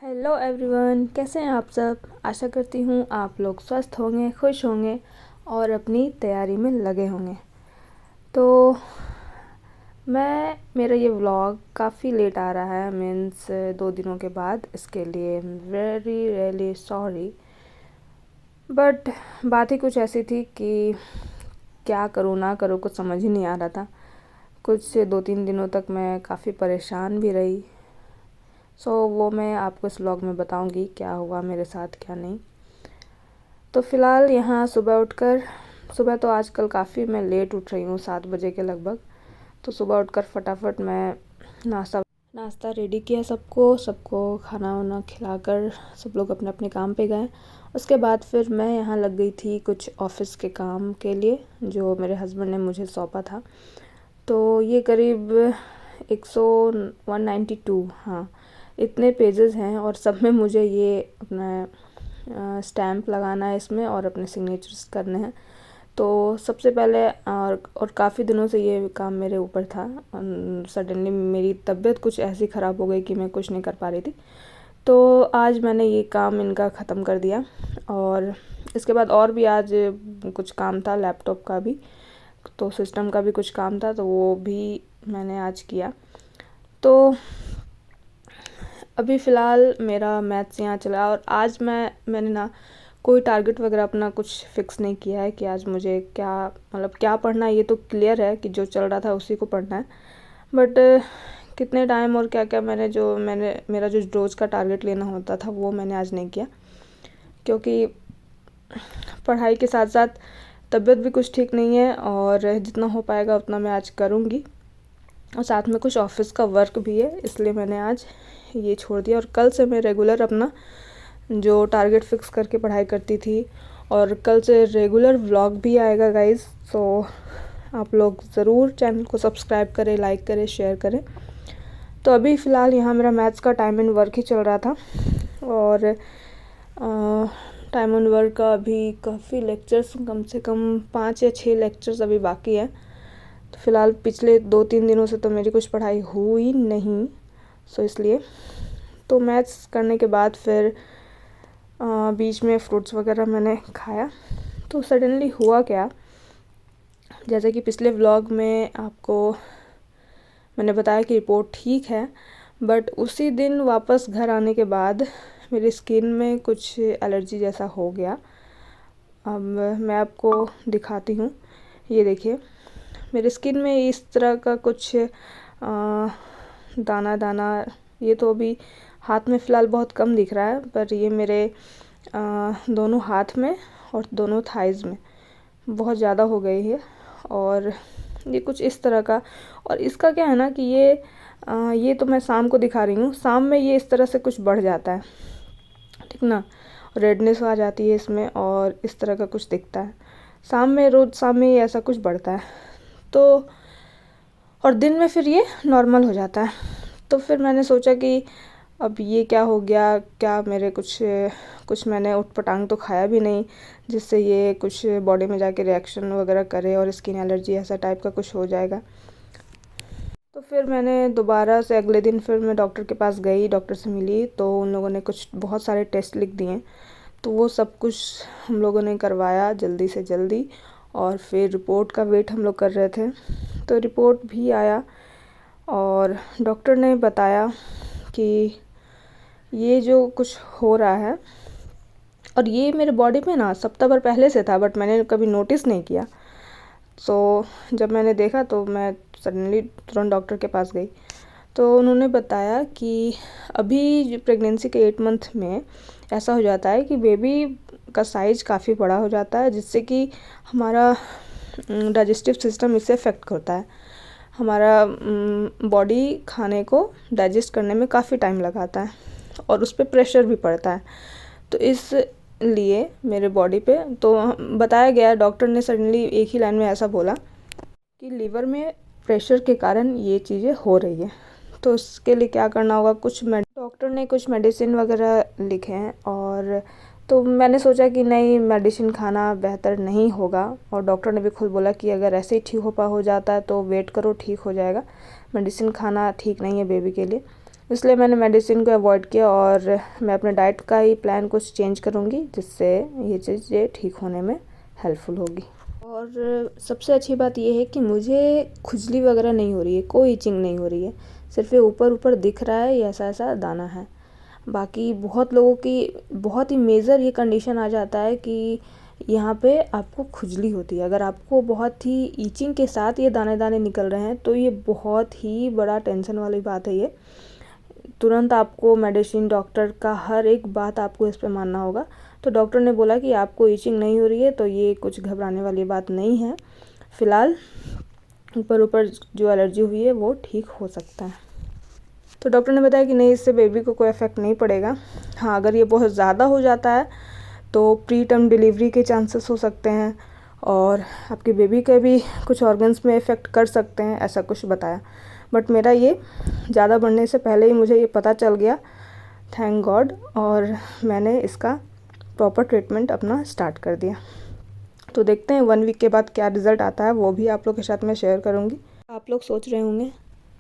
Hello everyone, कैसे हैं आप सब। आशा करती हूँ आप लोग स्वस्थ होंगे, खुश होंगे और अपनी तैयारी में लगे होंगे। तो मेरा ये व्लॉग काफ़ी लेट आ रहा है, मीन्स 2 दिनों के बाद। इसके लिए वेरी रियली सॉरी, बट बात ही कुछ ऐसी थी कि क्या करूँ ना करूँ, कुछ समझ ही नहीं आ रहा था। कुछ 2-3 दिनों तक मैं काफ़ी परेशान भी रही। वो मैं आपको इस व्लॉग में बताऊंगी क्या हुआ मेरे साथ, क्या नहीं। तो फ़िलहाल यहाँ सुबह तो आजकल काफ़ी मैं लेट उठ रही हूँ, 7 बजे के लगभग। तो सुबह उठकर फटाफट मैं नाश्ता रेडी किया, सबको खाना वाना खिलाकर सब लोग अपने अपने काम पे गए। उसके बाद फिर मैं यहाँ लग गई थी कुछ ऑफ़िस के काम के लिए, जो मेरे हस्बैंड ने मुझे सौंपा था। तो ये करीब 192, हाँ, इतने पेजेस हैं और सब में मुझे ये अपना स्टैम्प लगाना है इसमें और अपने सिग्नेचर्स करने हैं। तो सबसे पहले और काफ़ी दिनों से ये काम मेरे ऊपर था। सडनली मेरी तबीयत कुछ ऐसी ख़राब हो गई कि मैं कुछ नहीं कर पा रही थी। तो आज मैंने ये काम इनका ख़त्म कर दिया और इसके बाद और भी आज कुछ काम था, लैपटॉप का भी, तो सिस्टम का भी कुछ काम था, तो वो भी मैंने आज किया। तो अभी फ़िलहाल मेरा मैथ्स यहाँ चला और आज मैंने ना कोई टारगेट वगैरह अपना कुछ फ़िक्स नहीं किया है कि आज मुझे क्या पढ़ना है। ये तो क्लियर है कि जो चल रहा था उसी को पढ़ना है, बट कितने टाइम और क्या क्या मेरा जो रोज़ का टारगेट लेना होता था वो मैंने आज नहीं किया, क्योंकि पढ़ाई के साथ साथ तबीयत भी कुछ ठीक नहीं है और जितना हो पाएगा उतना मैं आज करूँगी। और साथ में कुछ ऑफ़िस का वर्क भी है, इसलिए मैंने आज ये छोड़ दिया। और कल से मैं रेगुलर अपना जो टारगेट फ़िक्स करके पढ़ाई करती थी, और कल से रेगुलर व्लॉग भी आएगा गाइज़। तो आप लोग ज़रूर चैनल को सब्सक्राइब करें, लाइक करें, शेयर करें। तो अभी फ़िलहाल यहाँ मेरा मैथ्स का टाइम एंड वर्क ही चल रहा था और टाइम एंड वर्क का अभी काफ़ी लेक्चर्स, कम से कम 5 या 6 लेक्चर्स अभी बाकी है। तो फ़िलहाल पिछले 2-3 दिनों से तो मेरी कुछ पढ़ाई हुई नहीं, इसलिए तो मैथ्स करने के बाद फिर बीच में फ्रूट्स वगैरह मैंने खाया। तो सडनली हुआ क्या, जैसे कि पिछले व्लॉग में आपको मैंने बताया कि रिपोर्ट ठीक है, बट उसी दिन वापस घर आने के बाद मेरी स्किन में कुछ एलर्जी जैसा हो गया। अब मैं आपको दिखाती हूँ, ये देखिए मेरी स्किन में इस तरह का कुछ दाना दाना, ये तो अभी हाथ में फ़िलहाल बहुत कम दिख रहा है, पर ये मेरे दोनों हाथ में और दोनों थाइज़ में बहुत ज़्यादा हो गई है। और ये कुछ इस तरह का, और इसका क्या है ना कि ये तो मैं शाम को दिखा रही हूँ, शाम में ये इस तरह से कुछ बढ़ जाता है, ठीक ना, रेडनेस आ जाती है इसमें और इस तरह का कुछ दिखता है। रोज़ शाम में ये ऐसा कुछ बढ़ता है, तो और दिन में फिर ये नॉर्मल हो जाता है। तो फिर मैंने सोचा कि अब ये क्या हो गया, क्या मेरे कुछ मैंने ऊटपटांग तो खाया भी नहीं जिससे ये कुछ बॉडी में जाके रिएक्शन वगैरह करे और स्किन एलर्जी ऐसा टाइप का कुछ हो जाएगा। तो फिर मैंने दोबारा से अगले दिन फिर मैं डॉक्टर के पास गई, डॉक्टर से मिली, तो उन लोगों ने कुछ बहुत सारे टेस्ट लिख दिए। तो वो सब कुछ हम लोगों ने करवाया जल्दी से जल्दी, और फिर रिपोर्ट का वेट हम लोग कर रहे थे। तो रिपोर्ट भी आया और डॉक्टर ने बताया कि ये जो कुछ हो रहा है, और ये मेरे बॉडी में ना सप्ताह भर पहले से था, बट मैंने कभी नोटिस नहीं किया। जब मैंने देखा तो मैं सडनली तुरंत डॉक्टर के पास गई। तो उन्होंने बताया कि अभी प्रेगनेंसी के 8 मंथ में ऐसा हो जाता है कि बेबी का साइज़ काफ़ी बड़ा हो जाता है, जिससे कि हमारा डाइजेस्टिव सिस्टम इससे अफेक्ट होता है। हमारा बॉडी खाने को डाइजेस्ट करने में काफ़ी टाइम लगाता है और उस पर प्रेशर भी पड़ता है। तो इसलिए मेरे बॉडी पे तो बताया गया, डॉक्टर ने सडनली एक ही लाइन में ऐसा बोला कि लीवर में प्रेशर के कारण ये चीज़ें हो रही है। तो उसके लिए क्या करना होगा, डॉक्टर ने कुछ मेडिसिन वगैरह लिखे हैं, और तो मैंने सोचा कि नहीं, मेडिसिन खाना बेहतर नहीं होगा। और डॉक्टर ने भी खुद बोला कि अगर ऐसे ही ठीक हो जाता है तो वेट करो, ठीक हो जाएगा, मेडिसिन खाना ठीक नहीं है बेबी के लिए। इसलिए मैंने मेडिसिन को अवॉइड किया और मैं अपने डाइट का ही प्लान कुछ चेंज करूँगी, जिससे ये चीज़ें ठीक होने में हेल्पफुल होगी। और सबसे अच्छी बात ये है कि मुझे खुजली वगैरह नहीं हो रही है, कोई इचिंग नहीं हो रही है, सिर्फ ये ऊपर ऊपर दिख रहा है, ये ऐसा ऐसा दाना है। बाकी बहुत लोगों की बहुत ही मेजर ये कंडीशन आ जाता है कि यहाँ पे आपको खुजली होती है। अगर आपको बहुत ही ईचिंग के साथ ये दाने दाने निकल रहे हैं तो ये बहुत ही बड़ा टेंशन वाली बात है। ये तुरंत आपको मेडिसिन, डॉक्टर का हर एक बात आपको इस पे मानना होगा। तो डॉक्टर ने बोला कि आपको ईचिंग नहीं हो रही है, तो ये कुछ घबराने वाली बात नहीं है। फ़िलहाल ऊपर ऊपर जो एलर्जी हुई है वो ठीक हो सकता है। तो डॉक्टर ने बताया कि नहीं, इससे बेबी को कोई इफ़ेक्ट नहीं पड़ेगा। हाँ, अगर ये बहुत ज़्यादा हो जाता है तो प्री टर्म डिलीवरी के चांसेस हो सकते हैं और आपके बेबी के भी कुछ ऑर्गन्स में इफ़ेक्ट कर सकते हैं, ऐसा कुछ बताया। बट मेरा ये ज़्यादा बढ़ने से पहले ही मुझे ये पता चल गया, थैंक गॉड, और मैंने इसका प्रॉपर ट्रीटमेंट अपना स्टार्ट कर दिया। तो देखते हैं 1 वीक के बाद क्या रिज़ल्ट आता है, वो भी आप लोग के साथ मैं शेयर करूँगी। आप लोग सोच रहे होंगे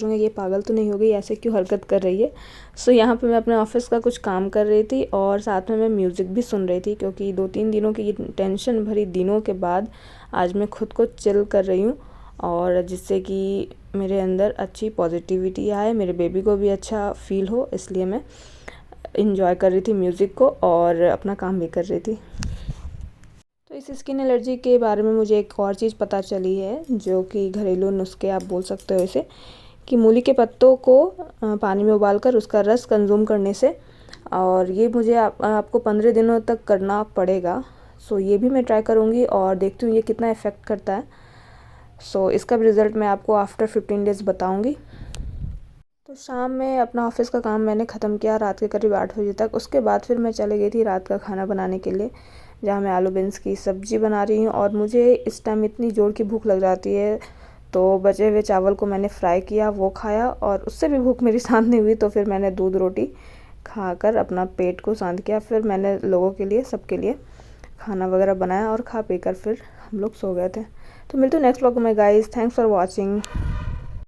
ये पागल तो नहीं हो गई, ऐसे क्यों हरकत कर रही है। सो यहाँ पे मैं अपने ऑफिस का कुछ काम कर रही थी और साथ में मैं म्यूज़िक भी सुन रही थी, क्योंकि 2-3 दिनों की टेंशन भरी दिनों के बाद आज मैं खुद को चिल कर रही हूँ, और जिससे कि मेरे अंदर अच्छी पॉजिटिविटी आए, मेरे बेबी को भी अच्छा फील हो, इसलिए मैं इंजॉय कर रही थी म्यूज़िक को और अपना काम भी कर रही थी। तो इस स्किन एलर्जी के बारे में मुझे एक और चीज़ पता चली है, जो कि घरेलू नुस्खे आप बोल सकते हो इसे, कि मूली के पत्तों को पानी में उबालकर उसका रस कंज्यूम करने से, और ये मुझे आपको 15 दिनों तक करना पड़ेगा। सो ये भी मैं ट्राई करूँगी और देखती हूँ ये कितना इफ़ेक्ट करता है। सो इसका भी रिज़ल्ट मैं आपको आफ्टर 15 डेज़ बताऊँगी। तो शाम में अपना ऑफिस का काम मैंने ख़त्म किया रात के करीब 8 बजे तक। उसके बाद फिर मैं चली गई थी रात का खाना बनाने के लिए, जहाँ मैं आलू बीन्स की सब्ज़ी बना रही हूँ। और मुझे इस टाइम इतनी ज़ोर की भूख लग जाती है, तो बचे हुए चावल को मैंने फ्राई किया, वो खाया, और उससे भी भूख मेरी शांत नहीं हुई, तो फिर मैंने दूध रोटी खाकर अपना पेट को शांत किया। फिर मैंने लोगों के लिए, सबके लिए खाना वगैरह बनाया और खा पी कर फिर हम लोग सो गए थे। तो मिलते हैं नेक्स्ट व्लॉग में गाइस। Thanks for watching.